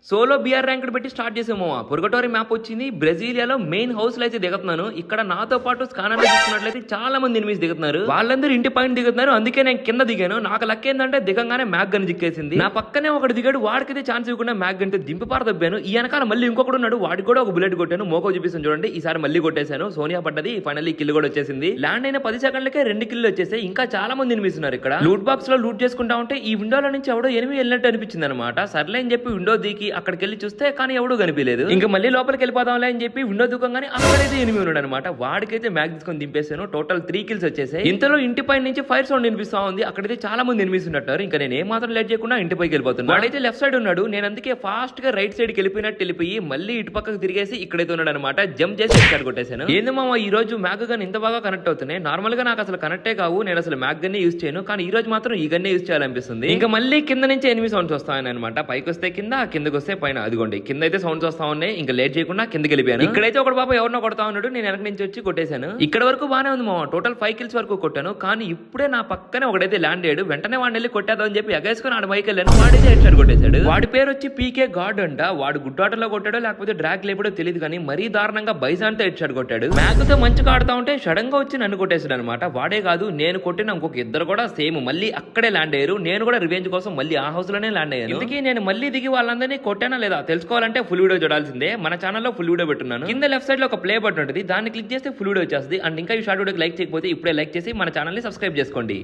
Solo BR rank పెట్టి start చేసాము. పుర్గటోరీ map వచ్చింది. బ్రెజిలియాలో మెయిన్ హౌస్ లో అయితే దిగుతున్నాను. ఇక్కడ నాతో పాటు స్కానర్ చూసుకున్నట్లయితే చాలా మంది ఎనిమిస్ దిగుతున్నారు. వాళ్ళందరూ ఇంటి పైన దిగుతున్నారు. అందుకే నేను కింద దిగాను. నాకు లక్ ఏంటంటే దిగంగానే మ్యాగ్ గన్ జిక్కేసింది. నా పక్కనే ఒకటి దిగాడు. వాడికైతే ఛాన్స్ ఇవ్వకుండా మ్యాగ్ గన్ దింపి పారదబ్బాను. ఈ వెనకాల మళ్ళీ ఇంకొకడు ఉన్నాడు. వాడికి కూడా ఒక బుల్లెట్ కొట్టాను. మోకో చూపిస్తాను చూడండి. ఈసారి మళ్ళీ కొట్టేశాను. సోనియా పడ్డది. ఫైనల్లీ కిల్ కూడా వచ్చేసింది. ల్యాండ్ అయిన 10 సెకండ్లకే 2 కిల్లు వచ్చేసాయి. ఇంకా చాలా మంది ఎనిమిస్ ఉన్నారు ఇక్కడ. లూట్ బాక్స్ లో లూట్ చేసుకుంటా ఉంటే ఈ విండోలో నుంచి ఎవడో ఎనిమి వెళ్ళినట్టు అనిపించింది అనమాట. సర్లే అని చెప్పి విండో దిగి అక్కడికి వెళ్ళి చూస్తే కానీ ఎవడూ కనిపించలేదు. ఇంకా మళ్ళీ లోపలికి వెళ్ళిపోదాంలే అని చెప్పి విండో దుకాణంగానే అక్కడైతే ఎనిమి ఉన్నాడు అనమాట. వాడికైతే మ్యాగ్ తీసుకొని దింపేశాను. టోటల్ 3 కిల్స్ వచ్చేసాయి. ఇంతలో ఇంటి పై నుంచి ఫైర్ సౌండ్ వినిపిస్తా ఉంది. అక్కడైతే చాలా మంది ఎనిమిస్ ఉన్నట్టారు. ఇంకా నేను ఏ మాత్రం లేట్ చేయకుండా ఇంటి పైకి వెళ్ళిపోతున్నాను. వాడైతే లెఫ్ట్ సైడ్ ఉన్నాడు. నేను అందుకే ఫాస్ట్ గా రైట్ సైడ్ కి వెళ్ళిపోయి మళ్ళీ ఇటు పక్కకు తిరిగేసి ఇక్కడైతే ఉన్నాడు అనమాట. జంప్ చేసి హెడ్ కొట్టేశాను. ఏంది మామ ఈ రోజు మ్యాగ్ గన్ ఇంత బాగా కనెక్ట్ అవుతున్నాయి. నార్మల్ గా నాకు అసలు కనెక్టే కావు. నేను అసలు మ్యాగ్ గన్నే యూజ్ చేయను. కానీ ఈ రోజు మాత్రం ఈ గన్నే యూజ్ చేయాలనిపిస్తుంది. ఇంకా మళ్ళీ కింద నుంచి ఎనిమి సౌండ్స్ వస్తాయని అనమాట. పైకి వస్తే కింద, కిందకి వస్తే పైన. అదిగోండి కింద అయితే సౌండ్స్ వస్తా ఉన్నాయి. ఇంకా లేట్ చేయకుండా కిందకి వెళ్ళిపోయాను. ఇక్కడైతే ఒక బాబు ఎవరినో కొడతా ఉన్నాడు. నేను వెనక నుంచి వచ్చి కొట్టేశాను. ఇక్కడ వరకు బానే ఉంది మామ. టోటల్ 5 కిల్స్ వరకు కొట్టాను. కానీ ఇప్పుడే నా పక్కనే ఒకడైతే ల్యాండ్ అయ్యాడు. వెంటనే వాడిని వెళ్ళి కొట్టేద్దాం అని చెప్పి ఎగేసుకుని ఆడ మైకి వెళ్ళాను. వాడైతే హెడ్ షాట్ కొట్టేశాడు. వాడి పేరు వచ్చి పీకే గాడ్ అంట. వాడు గుడ్ ఆటలో కొట్టాడో లేకపోతే డ్రాగ్ లేపడో తెలియదు కానీ మరీ దారుణంగా బైజాన్ తో హెడ్ షాట్ కొట్టాడు. మ్యాగ్ తో మంచిగా ఆడుతా ఉంటే సడన్ గా వచ్చి నన్ను కొట్టేశాడు అనమాట. వాడే కాదు నేను కొట్టిన ఇంకొక ఇద్దరు కూడా సేమ్ మళ్ళీ అక్కడే ల్యాండ్ అయ్యారు. నేను కూడా రివెంజ్ కోసం మళ్ళీ ఆ హౌస్ లోనే ల్యాండ్ అయ్యాను. ఇందుకే నేను మళ్ళీ దిగి వాళ్ళందరినీ కొట్టానా లేదా తెలుసుకోవాలంటే ఫుల్ వీడియో చూడాల్సిందే. మన ఛానల్లో ఫుల్ వీడియో పెట్టున్నాను. కింద లెఫ్ట్ సైడ్ లో ఒక ప్లే బటన్ ఉంటుంది. దాన్ని క్లిక్ చేస్తే ఫుల్ వీడియో వచ్చేస్తుంది. అండ్ ఇంకా ఈ షార్ట్ వీడియోకి లైక్ చేయకపోతే ఇప్పుడే లైక్ చేసి మన ఛానల్ ని సబ్స్క్రైబ్ చేసుకోండి.